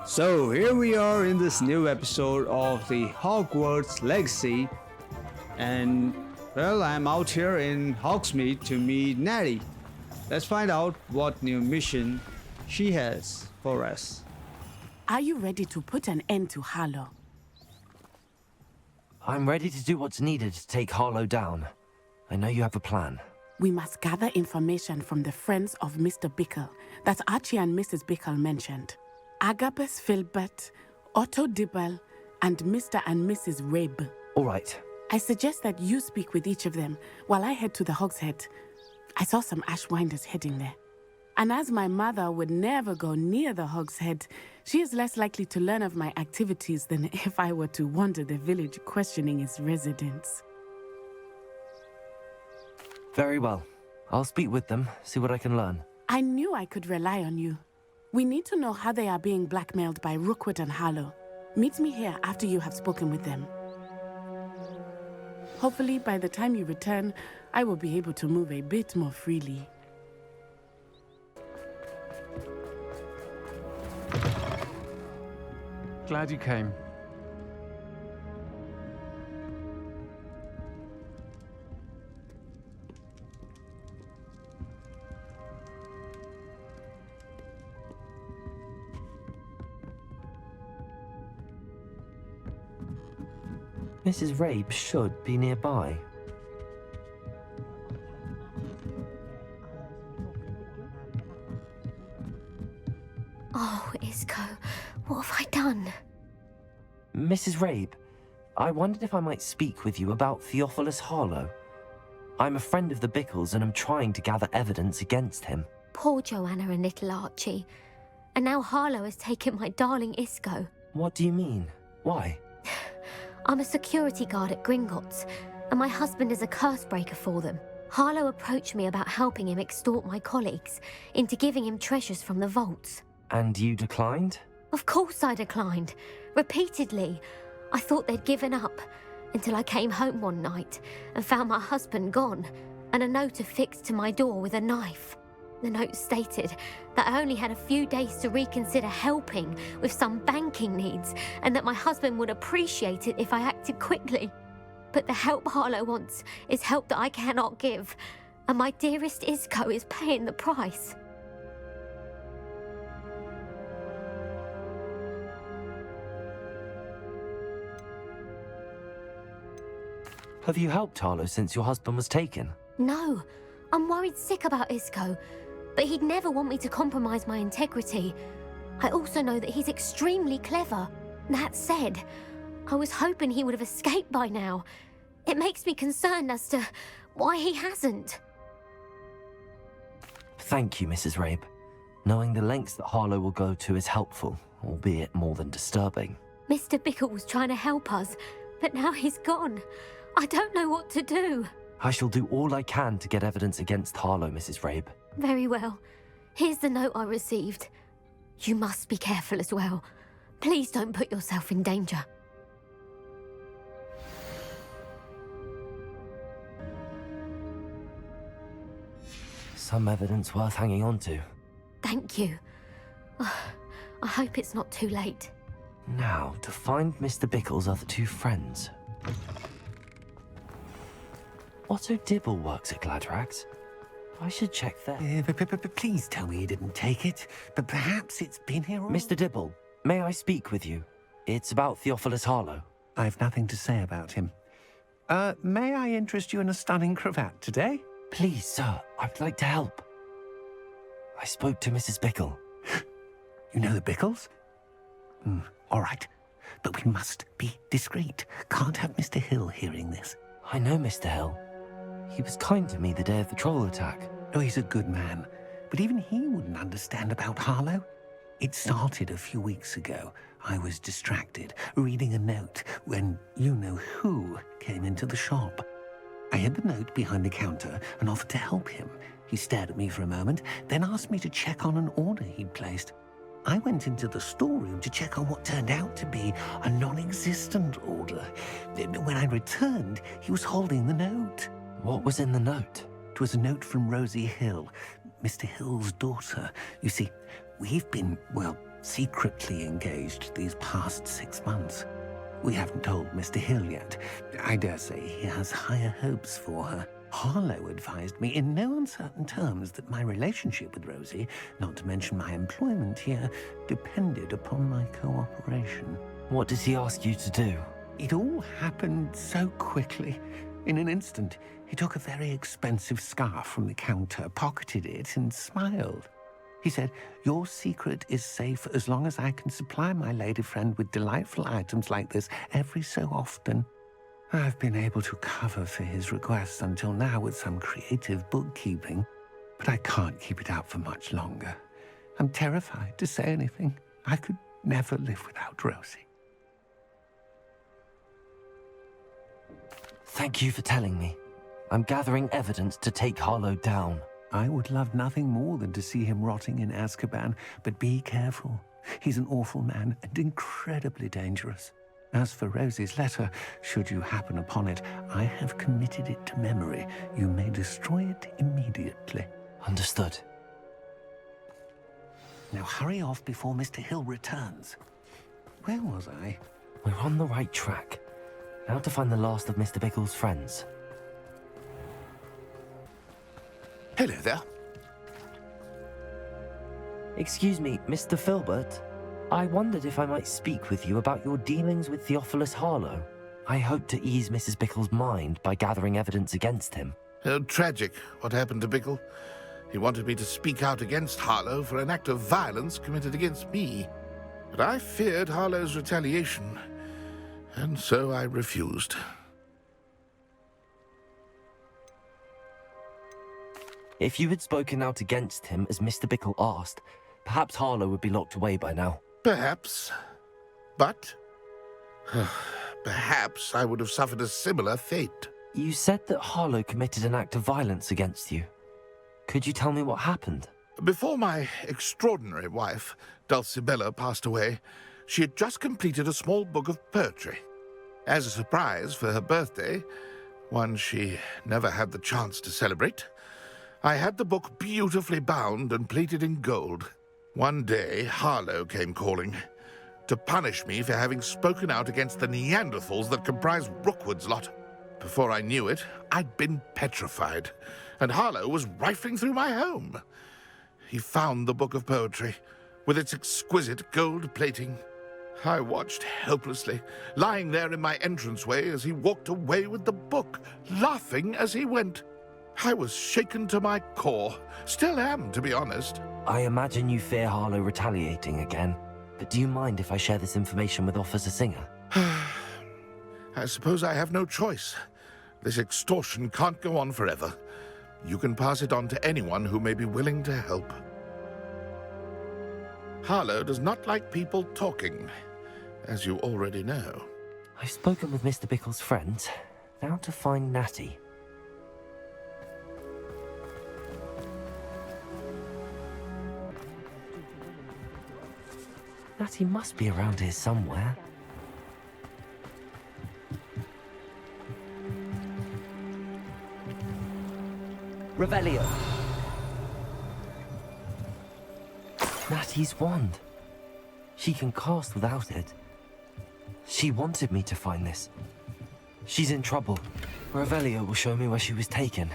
So here we are in this new episode of the Hogwarts Legacy, and well, I'm out here in Hogsmeade to meet Natty. Let's find out what new mission she has for us. Are you ready to put an end to Harlow? I'm ready to do what's needed to take Harlow down. I know you have a plan. We must gather information from the friends of Mr. Bickle that Archie and Mrs. Bickle mentioned. Agabus Filbert, Otto Dibble, and Mr. and Mrs. Rabe. All right. I suggest that you speak with each of them while I head to the Hogshead. I saw some Ashwinders heading there. And as my mother would never go near the Hogshead, she is less likely to learn of my activities than if I were to wander the village questioning its residents. Very well. I'll speak with them, see what I can learn. I knew I could rely on you. We need to know how they are being blackmailed by Rookwood and Harlow. Meet me here after you have spoken with them. Hopefully, by the time you return, I will be able to move a bit more freely. Glad you came. Mrs. Rabe should be nearby. Oh, Isco, what have I done? Mrs. Rabe, I wondered if I might speak with you about Theophilus Harlow. I'm a friend of the Bickles and I'm trying to gather evidence against him. Poor Joanna and little Archie. And now Harlow has taken my darling Isco. What do you mean? Why? I'm a security guard at Gringotts, and my husband is a curse breaker for them. Harlow approached me about helping him extort my colleagues into giving him treasures from the vaults. And you declined? Of course I declined. Repeatedly. I thought they'd given up, until I came home one night and found my husband gone, and a note affixed to my door with a knife. The note stated that I only had a few days to reconsider helping with some banking needs, and that my husband would appreciate it if I acted quickly. But the help Harlow wants is help that I cannot give, and my dearest Isco is paying the price. Have you helped Harlow since your husband was taken? No, I'm worried sick about Isco, but he'd never want me to compromise my integrity. I also know that he's extremely clever. That said, I was hoping he would have escaped by now. It makes me concerned as to why he hasn't. Thank you, Mrs. Rabe. Knowing the lengths that Harlow will go to is helpful, albeit more than disturbing. Mr. Bickle was trying to help us, but now he's gone. I don't know what to do. I shall do all I can to get evidence against Harlow, Mrs. Rabe. Very well. Here's the note I received. You must be careful as well. Please don't put yourself in danger. Some evidence worth hanging on to. Thank you. I hope it's not too late. Now, to find Mr. Bickle's other two friends. Otto Dibble works at Gladrags. I should check there. Please tell me you didn't take it. But perhaps it's been here all... Mr. Dibble, may I speak with you? It's about Theophilus Harlow. I've nothing to say about him. May I interest you in a stunning cravat today? Please, sir, I'd like to help. I spoke to Mrs. Bickle. You know the Bickles? All right. But we must be discreet. Can't have Mr. Hill hearing this. I know Mr. Hill. He was kind to me the day of the troll attack. Oh, he's a good man. But even he wouldn't understand about Harlow. It started a few weeks ago. I was distracted, reading a note, when you-know-who came into the shop. I hid the note behind the counter and offered to help him. He stared at me for a moment, then asked me to check on an order he'd placed. I went into the storeroom to check on what turned out to be a non-existent order. When I returned, he was holding the note. What was in the note? It was a note from Rosie Hill, Mr. Hill's daughter. You see, we've been, well, secretly engaged these past 6 months. We haven't told Mr. Hill yet. I dare say he has higher hopes for her. Harlow advised me in no uncertain terms that my relationship with Rosie, not to mention my employment here, depended upon my cooperation. What did he ask you to do? It all happened so quickly. In an instant, he took a very expensive scarf from the counter, pocketed it, and smiled. He said, "Your secret is safe as long as I can supply my lady friend with delightful items like this every so often." I've been able to cover for his requests until now with some creative bookkeeping, but I can't keep it up for much longer. I'm terrified to say anything. I could never live without Rosie. Thank you for telling me. I'm gathering evidence to take Harlow down. I would love nothing more than to see him rotting in Azkaban, but be careful. He's an awful man and incredibly dangerous. As for Rosie's letter, should you happen upon it, I have committed it to memory. You may destroy it immediately. Understood. Now hurry off before Mr. Hill returns. Where was I? We're on the right track. Now to find the last of Mr. Bickle's friends. Hello there. Excuse me, Mr. Filbert. I wondered if I might speak with you about your dealings with Theophilus Harlow. I hope to ease Mrs. Bickle's mind by gathering evidence against him. Tragic, what happened to Bickle. He wanted me to speak out against Harlow for an act of violence committed against me. But I feared Harlow's retaliation, and so I refused. If you had spoken out against him as Mr. Bickle asked, perhaps Harlow would be locked away by now. Perhaps. But perhaps I would have suffered a similar fate. You said that Harlow committed an act of violence against you. Could you tell me what happened? Before my extraordinary wife, Dulcibella, passed away, she had just completed a small book of poetry. As a surprise for her birthday, one she never had the chance to celebrate, I had the book beautifully bound and plated in gold. One day, Harlow came calling to punish me for having spoken out against the Neanderthals that comprise Rookwood's lot. Before I knew it, I'd been petrified, and Harlow was rifling through my home. He found the book of poetry, with its exquisite gold plating. I watched helplessly, lying there in my entranceway as he walked away with the book, laughing as he went. I was shaken to my core. Still am, to be honest. I imagine you fear Harlow retaliating again, but do you mind if I share this information with Officer Singer? I suppose I have no choice. This extortion can't go on forever. You can pass it on to anyone who may be willing to help. Harlow does not like people talking, as you already know. I've spoken with Mr. Bickle's friends. Now to find Natty. Natty must be around here somewhere. Revelio. Natty's wand. She can cast without it. She wanted me to find this. She's in trouble. Revelio will show me where she was taken.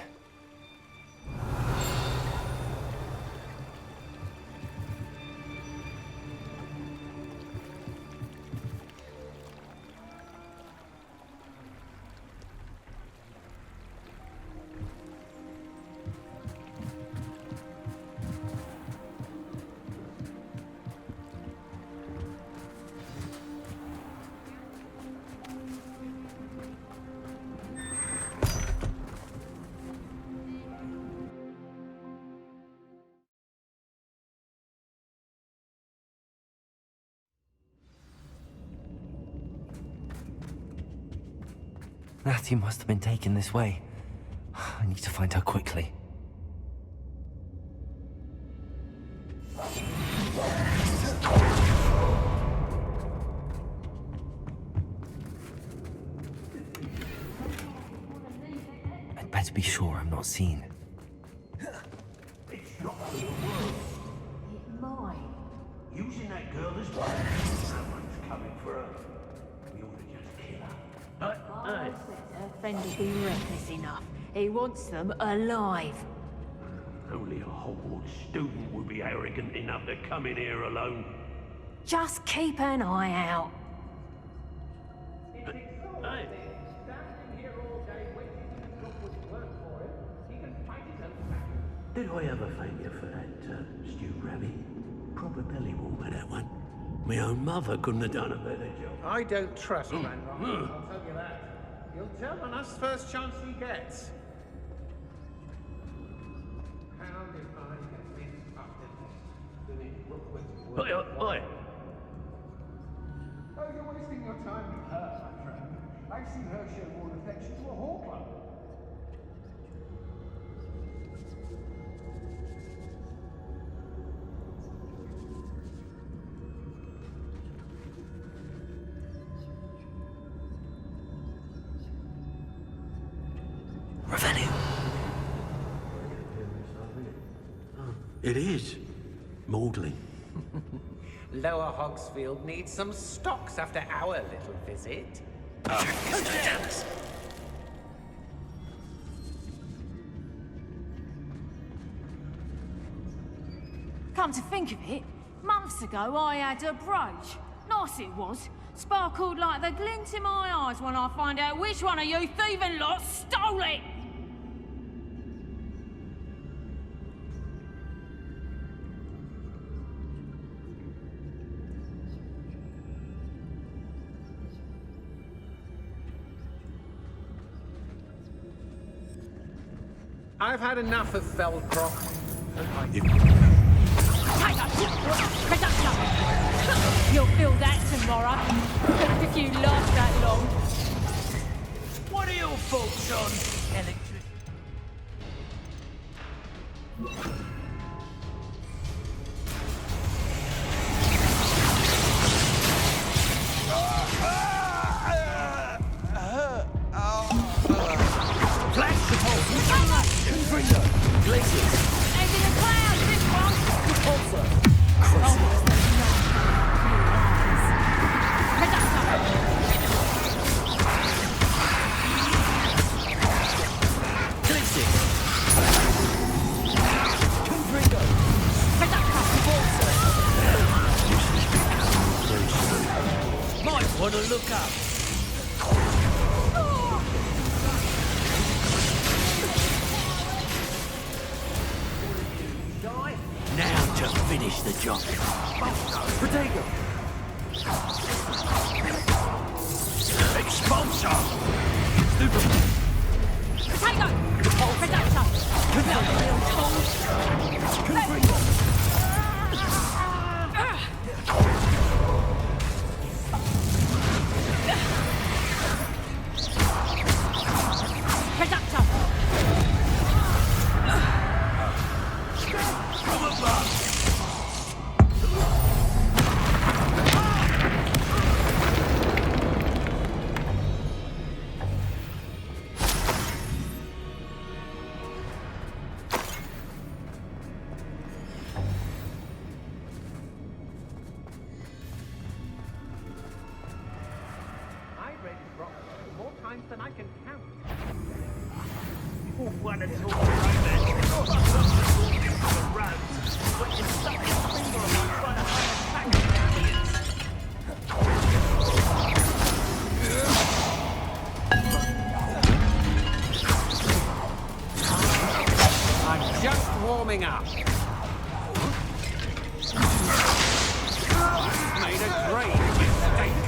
Natty must have been taken this way. I need to find her quickly. I'd better be sure I'm not seen. It's mine. Using that girl Someone's coming for her. We ought to just kill her. Her friend will be reckless enough. He wants them alive. Only a Hogwarts student would be arrogant enough to come in here alone. Just keep an eye out. Hey. Did I ever thank you for that stew rabbit? Proper belly warmer, that one. My own mother couldn't have done a better job. I don't trust Ragnarok, I'll tell you that. He'll tell on us first chance he gets. How did I get mixed up in this? Oi. Oh, you're wasting your time with her, my friend. I've seen her show more affection to a hall club. It is. Maudlin. Lower Hogsfield needs some stocks after our little visit. Come to think of it, months ago I had a brooch. Nice it was. Sparkled like the glint in my eyes when I find out which one of you thieving lot stole it! I've had enough of Feldcroft. You'll feel that tomorrow, if you last that long. What are your thoughts on electricity? Flash the pulse! Confringo! Glaciers! Ain't in the clouds, this one! Repulsor! Might want to look up. Now to finish the job. Potato. Expulsor. Potato! Potato! Than I can count. What a talk right there. But you're stuck in a finger of trying to hide a pack of aliens. I'm just warming up. Made a great mistake.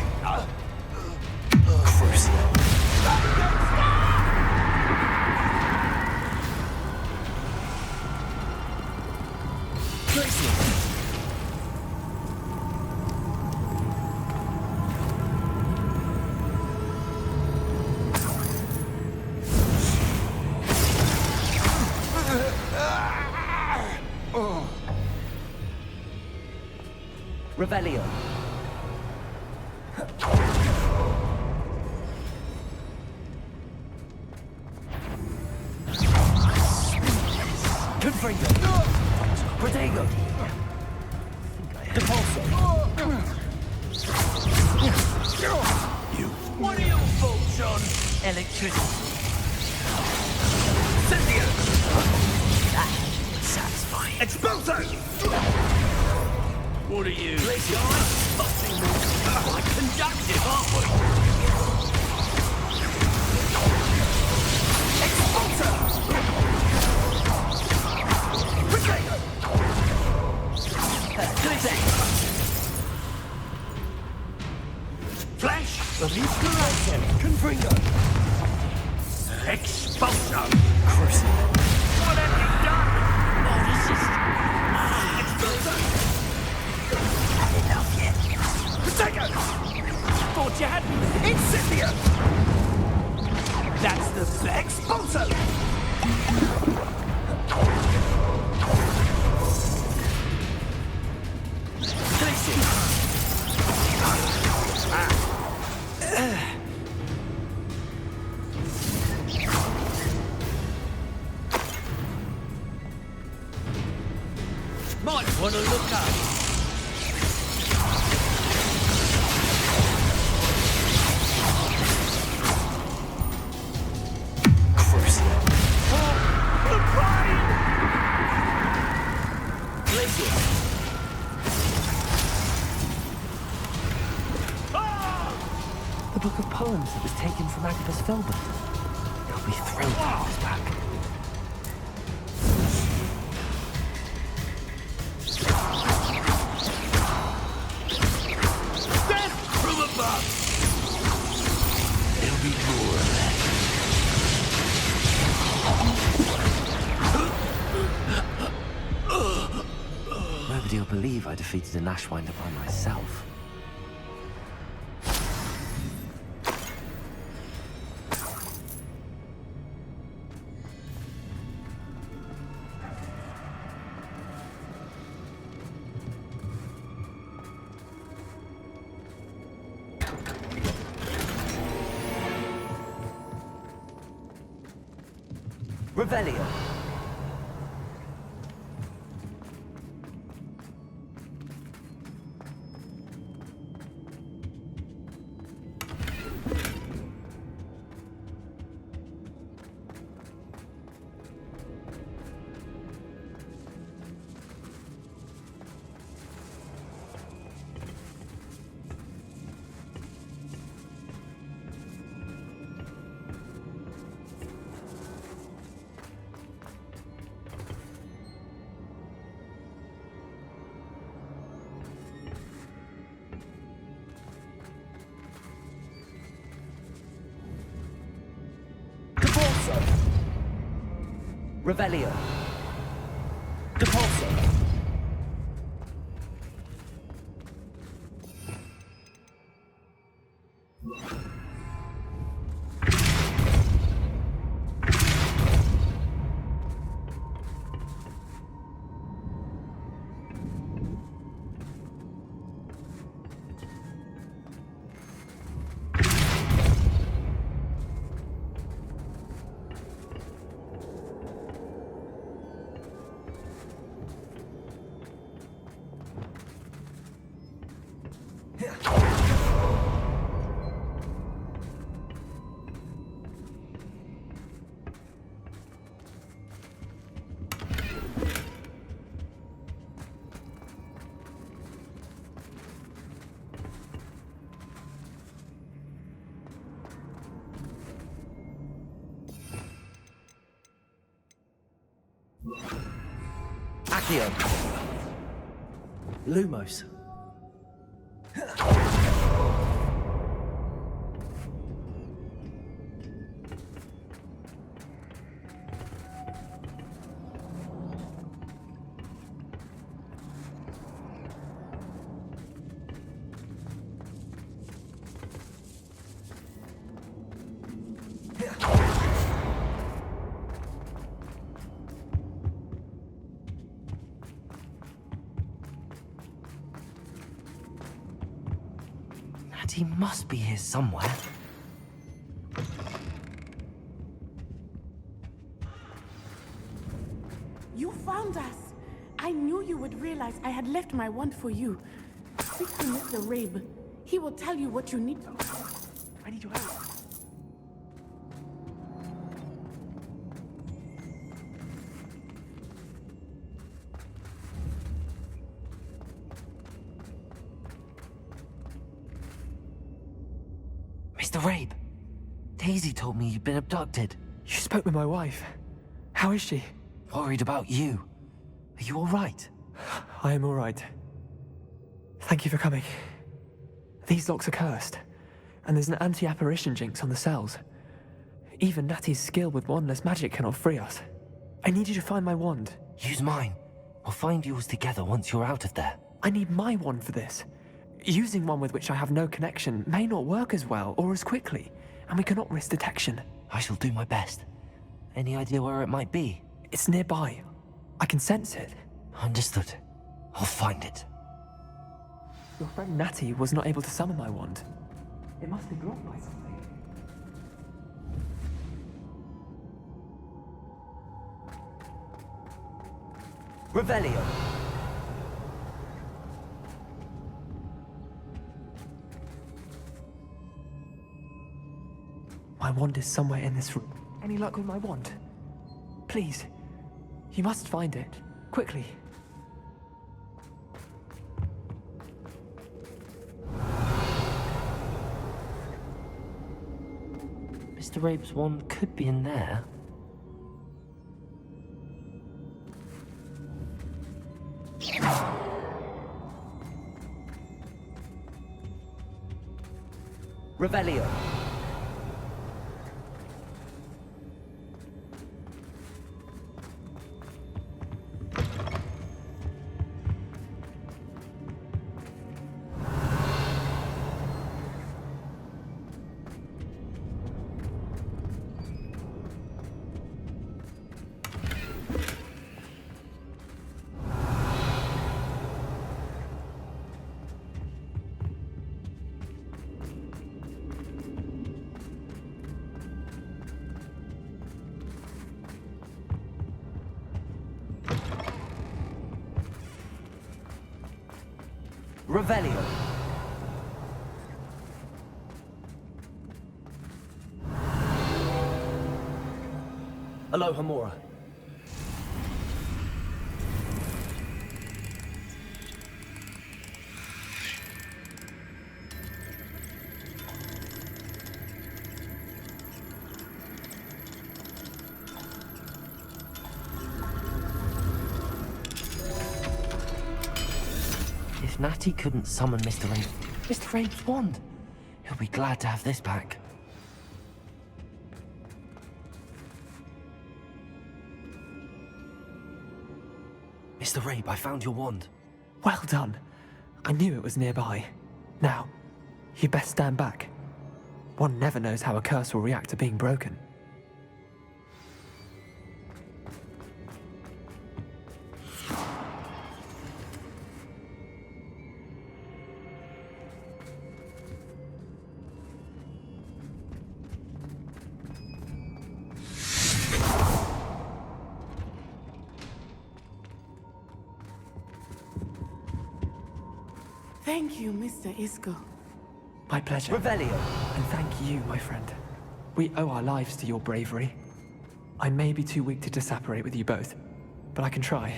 Revelio. Confringo. Protego. Repulsor. electricity. Cynthia! That was satisfying. Expulso! What are you, guys? Like conductive, aren't we? Expulso! Potato! Cryptic! Flash! Release the right Confringo! Expulso! Crucible. What have you done? Oh, this is... Expulso! Had enough yet. Potato! Thought you had me. Incendio! That's the Expulso! Might want to look up. The book of poems that was taken from Agabus Filbert. He'll be thrilled to have this back. Death from above! There'll be more of that. Nobody'll believe I defeated an Ashwinder by myself. Revelio. Revelio. Depulso. Accio. Lumos. Natty must be here somewhere. You found us. I knew you would realize I had left my wand for you. Speak to Mr. Rabe. He will tell you what you need. I need your help. Mr. Rabe, Daisy told me you'd been abducted. You spoke with my wife. How is she? Worried about you. Are you all right? I am all right. Thank you for coming. These locks are cursed, and there's an anti-apparition jinx on the cells. Even Natty's skill with wandless magic cannot free us. I need you to find my wand. Use mine. We'll find yours together once you're out of there. I need my wand for this. Using one with which I have no connection may not work as well or as quickly, and we cannot risk detection. I shall do my best. Any idea where it might be? It's nearby. I can sense it. Understood. I'll find it. Your friend Natty was not able to summon my wand. It must be blocked by something. Revelio. My wand is somewhere in this room. Any luck with my wand? Please. You must find it. Quickly. Mr. Rabe's wand could be in there. Revelio. Revelio. Aloha Mora. If Natty couldn't summon Mr. Rabe's wand, he'll be glad to have this back. Mr. Rabe, I found your wand. Well done. I knew it was nearby. Now, you best stand back. One never knows how a curse will react to being broken. Thank you, Mr. Isco. My pleasure. Revelio. And thank you, my friend. We owe our lives to your bravery. I may be too weak to disapparate with you both, but I can try.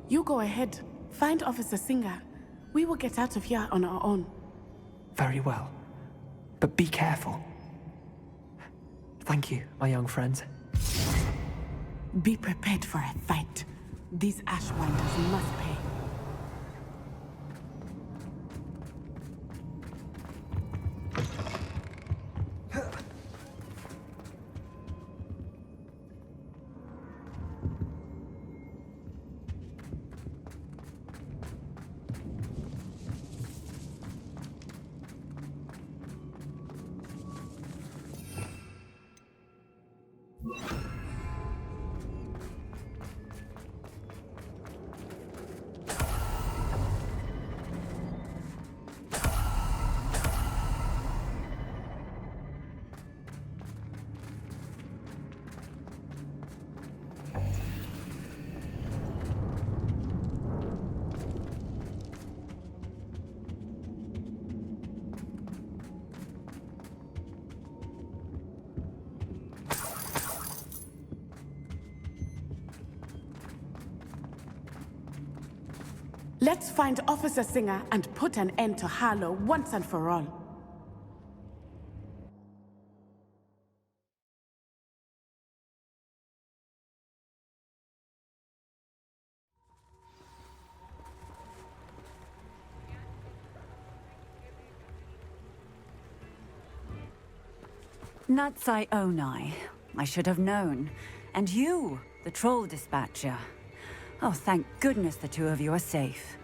You go ahead. Find Officer Singer. We will get out of here on our own. Very well. But be careful. Thank you, my young friends. Be prepared for a fight. These Ashwinders must pay. Let's find Officer Singer and put an end to Harlow once and for all. Natsai Onai. I should have known. And you, the troll dispatcher. Oh, thank goodness the two of you are safe.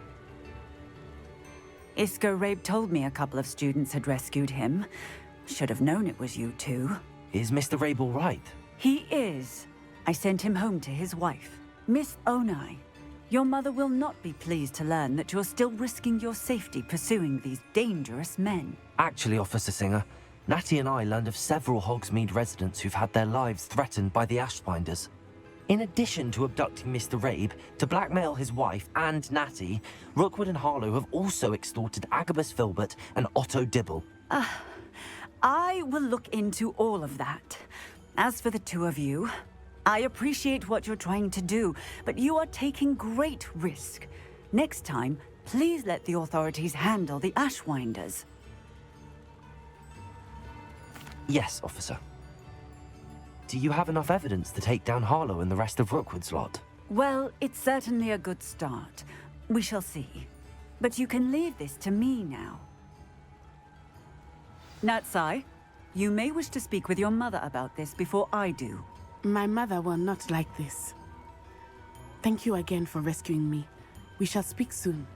Isco Rabe told me a couple of students had rescued him. Should have known it was you two. Is Mr. Rabe all right? He is. I sent him home to his wife. Miss Onai, your mother will not be pleased to learn that you're still risking your safety pursuing these dangerous men. Actually, Officer Singer, Natty and I learned of several Hogsmeade residents who've had their lives threatened by the Ashfinders. In addition to abducting Mr. Rabe to blackmail his wife and Natty, Rookwood and Harlow have also extorted Agabus Filbert and Otto Dibble. I will look into all of that. As for the two of you, I appreciate what you're trying to do, but you are taking great risk. Next time, please let the authorities handle the Ashwinders. Yes, officer. Do you have enough evidence to take down Harlow and the rest of Rookwood's lot? Well, it's certainly a good start. We shall see. But you can leave this to me now. Natsai, you may wish to speak with your mother about this before I do. My mother will not like this. Thank you again for rescuing me. We shall speak soon.